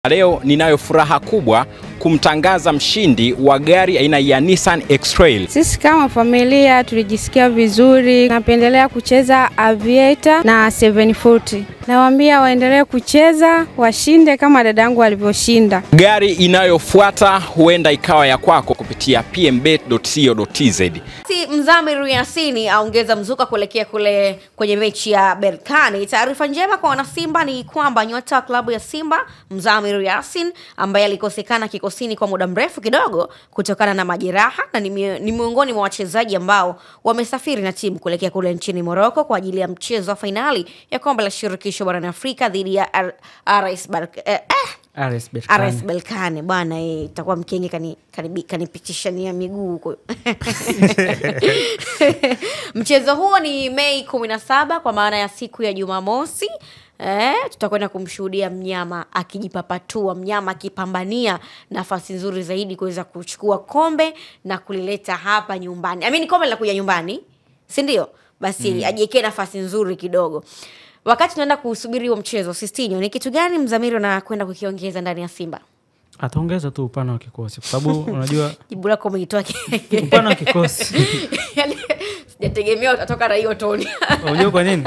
Leo ninayo furaha kubwa kumtangaza mshindi wa gari aina ya Nissan X-Trail. Sisi kama familia tulijisikia vizuri. Napendelea kucheza Aviator na 740. Nawaambia waendelee kucheza, washinde kama dadangu alivyoshinda. Gari inayofuata huenda ikawa ya kwako kupitia pmbet.co.tz. Mzamiru Yasini aongeza mzuka kuelekea kule kwenye mechi ya Berkane. Taarifa njema kwa wana Simba ni kwamba nyota wa klabu ya Simba Mzamiru Yasin ambaye alikosekana kikosini kwa muda mrefu kidogo kutokana na majeraha na ni miongoni mwa wachezaji ambao wamesafiri na timu kuelekea kule nchini Morocco kwa ajili ya mchezo wa finali ya kombe la shirikisho barani Afrika dhidi ya RS Berkane. Bwana itakuwa mkenge kanipitisha nia miguu huko. Mchezo huo ni Mei 17 kwa maana ya siku ya Jumamosi. Tutakwenda kumshuhudia mnyama akijipapatua, mnyama akipambania nafasi nzuri zaidi kuweza kuchukua kombe na kulileta hapa nyumbani. Kombe la kuja nyumbani, si ndio? Basi ajiwekee nafasi nzuri kidogo. Wakati tunaenda kusubiri huo mchezo, Sistinho, ni kitu gani Mzamiru na kwenda kukiongeza ndani ya Simba? Ataongeza tu upana wa kikosi kwa sababu unajua jibu lako umeitoa upana wa kikosi. Yaani sijategemea utatoka na hiyo toni. Unajua kwa nini?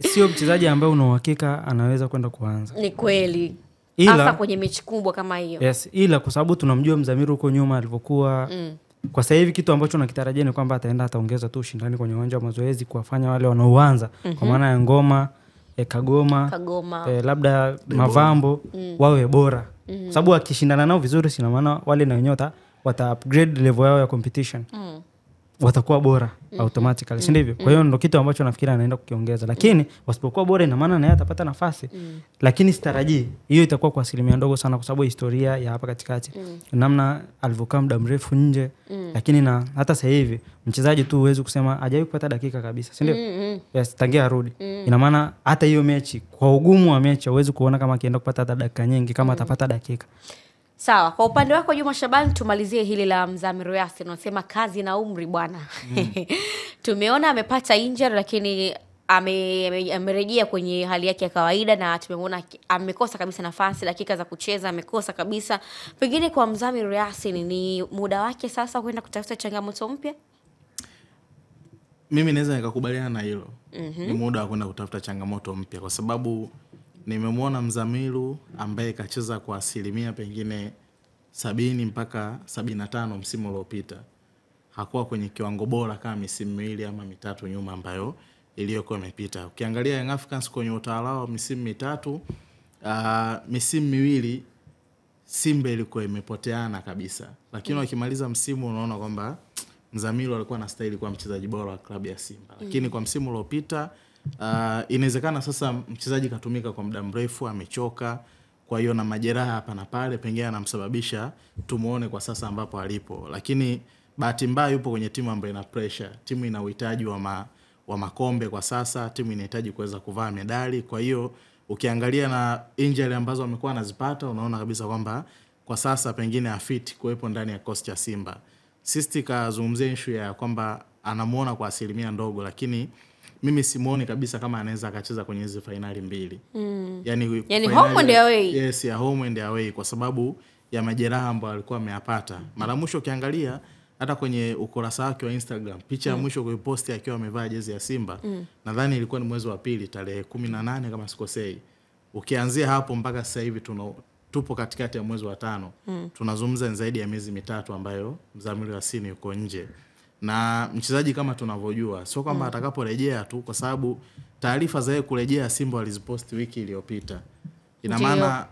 Sio mchezaji ambaye una uhakika anaweza kwenda kuanza. Ni kweli. Hasa kwenye mechi kubwa kama hiyo. Yes, ila kwa sababu tunamjua Mzamiru huko nyuma alivyokuwa. Kwa sasa hivi kitu ambacho nakitarajia ni kwamba ataongeza tu ushindani kwenye uwanja wa mazoezi kuwafanya wale wanaoanza kwa maana ya Ngoma, Kagoma. Labda Mavambo wawe bora. Sababu akishindana nao vizuri sina maana wale na wenyewe wata upgrade level yao ya competition. Watakuwa bora automatically, si ndivyo? Kwa hiyo ndo kitu ambacho nafikiri anaenda kukiongeza. Lakini wasipokuwa bora ina maana naye atapata nafasi. Lakini sitarajii hiyo itakuwa kwa asilimia ndogo sana kwa sababu historia ya hapa katikati. Namna alivyokaa muda mrefu nje, lakini na hata sasa hivi mchezaji tu huwezi kusema hajawahi kupata dakika kabisa, si ndio? Yes, tangia arudi. Ina maana hata hiyo mechi kwa ugumu wa mechi huwezi kuona kama akienda kupata hata dakika nyingi kama atapata dakika. Sawa, kwa upande wako Juma Shabani tumalizie hili la Mzamiru Yasin. Unasema kazi na umri bwana. Tumeona amepata injury lakini amerejea kwenye hali yake ya kawaida na tumeona amekosa kabisa nafasi, dakika za kucheza amekosa kabisa. Pengine kwa Mzamiru Yasin ni muda wake sasa kwenda kutafuta changamoto mpya? Mimi naweza nikakubaliana na hilo. Ni muda wa kwenda kutafuta changamoto mpya kwa sababu nimemwona Mzamiru ambaye kacheza kwa asilimia pengine 70 mpaka 75 msimu uliopita. Hakuwa kwenye kiwango bora kama misimu miwili ama mitatu nyuma ambayo iliyokuwa imepita. Ukiangalia Young Africans kwenye utawala wa misimu mitatu, misimu miwili Simba ilikuwa imepoteana kabisa. Lakini wakimaliza msimu unaona kwamba Mzamiru alikuwa anastahili kuwa mchezaji bora wa klabu ya Simba. Lakini kwa msimu uliopita inawezekana sasa mchezaji katumika kwa muda mrefu, amechoka, kwa hiyo na majeraha hapa na pale pengine anamsababisha tumuone kwa sasa ambapo alipo. Lakini bahati mbaya yupo kwenye timu ambayo ina pressure. Timu ina uhitaji wa makombe kwa sasa, timu inahitaji kuweza kuvaa medali. Kwa hiyo ukiangalia na injury ambazo amekuwa anazipata unaona kabisa kwamba kwa sasa pengine afiti kuwepo ndani ya kikosi cha Simba. Sisti kazungumzia issue ya kwamba anamuona kwa asilimia ndogo, lakini mimi simuoni kabisa kama anaweza akacheza kwenye hizo finali mbili. Yani home and away. Yes, ya home and away kwa sababu ya majeraha ambayo alikuwa ameyapata. Mara mwisho ukiangalia hata kwenye ukurasa wake wa Instagram, picha ya mwisho kuiposti akiwa amevaa jezi ya Simba, nadhani ilikuwa ni mwezi wa pili tarehe 18 kama sikosei. Ukianzia hapo mpaka sasa hivi tupo katikati ya mwezi wa 5. Tunazungumza zaidi ya miezi mitatu ambayo Mzamiru Yasin yuko nje. Na mchezaji kama tunavyojua sio kwamba atakaporejea tu, kwa sababu taarifa za yeye kurejea Simba waliziposti wiki iliyopita. Ina maana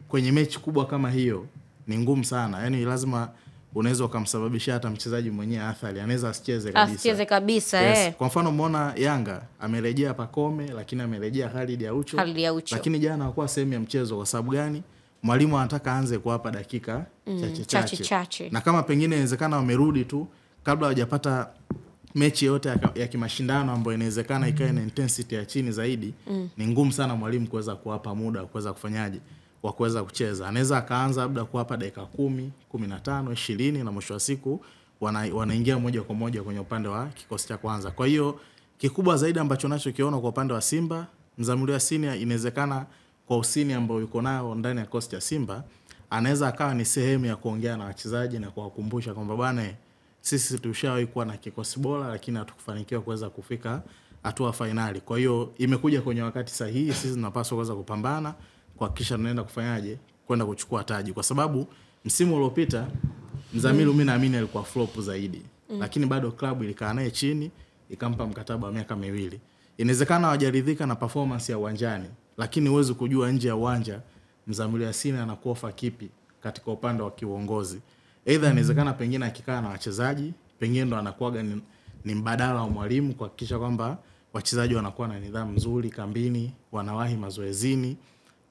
kwenye mechi kubwa kama hiyo ni ngumu sana. Yaani lazima unaweza kumsababisha hata mchezaji mwenyewe athari, anaweza asicheze kabisa. Yes. Kwa mfano umeona Yanga amerejea Pakome lakini amerejea Khalid Aucho. Lakini jana hakuwa sehemu ya mchezo kwa sababu gani? Mwalimu anataka aanze kuwapa dakika chache. Na kama pengine inawezekana wamerudi tu kabla hawajapata mechi yote ya kimashindano ambayo inawezekana ikae na intensity ya chini zaidi, ni ngumu sana mwalimu kuweza kuwapa muda wa kuweza kufanyaje wa kuweza kucheza. Anaweza akaanza labda kuwapa dakika 10, 15, 20 na mwisho wa siku wanaingia moja kwa moja kwenye upande wa kikosi cha kwanza. Kwa hiyo kikubwa zaidi ambacho nacho kiona kwa upande wa Simba, Mzamiru Yasin inawezekana kwa usini ambao yuko nao ndani ya kosti ya Simba, anaweza akawa ni sehemu ya kuongea na wachezaji na kuwakumbusha kwamba bwana, sisi tushawahi kuwa na kikosi bora lakini hatukufanikiwa kuweza kufika hatua finali. Kwa hiyo imekuja kwenye wakati sahihi, sisi tunapaswa kuweza kupambana kuhakikisha tunaenda kufanyaje, kwenda kuchukua taji, kwa sababu msimu uliopita Mzamiru mimi naamini alikuwa flop zaidi. Lakini bado klabu ilikaa naye chini, ikampa mkataba wa miaka 2. Inawezekana hawajaridhika na performance ya uwanjani, lakini huwezi kujua nje ya uwanja Mzamiru Yassin anakuofa kipi katika upande wa kiuongozi. Either inawezekana pengine akikaa na wachezaji, pengine ndo anakuaga ni mbadala wa mwalimu kuhakikisha kwamba wachezaji wanakuwa na nidhamu nzuri kambini, wanawahi mazoezini,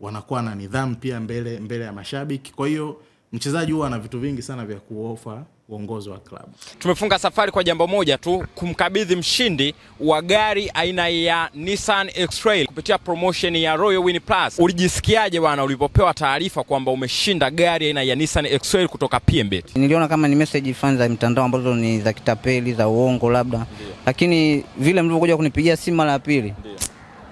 wanakuwa na nidhamu pia mbele ya mashabiki. Kwa hiyo mchezaji huwa ana vitu vingi sana vya kuofa uongozi wa klabu. Tumefunga safari kwa jambo moja tu, kumkabidhi mshindi wa gari aina ya Nissan X-Trail kupitia promotion ya Royal Win Plus. Ulijisikiaje bwana ulipopewa taarifa kwamba umeshinda gari aina ya Nissan X-Trail kutoka PMbet? Niliona kama ni message fans za mtandao ambazo ni za kitapeli, za uongo labda. Lakini vile mlivyokuja kunipigia simu mara ya pili,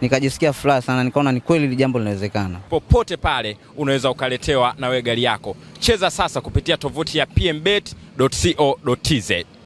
nikajisikia furaha sana, nikaona ni kweli jambo linawezekana. Popote pale unaweza ukaletewa na wewe gari yako. Cheza sasa kupitia tovuti ya pmbet.co.tz.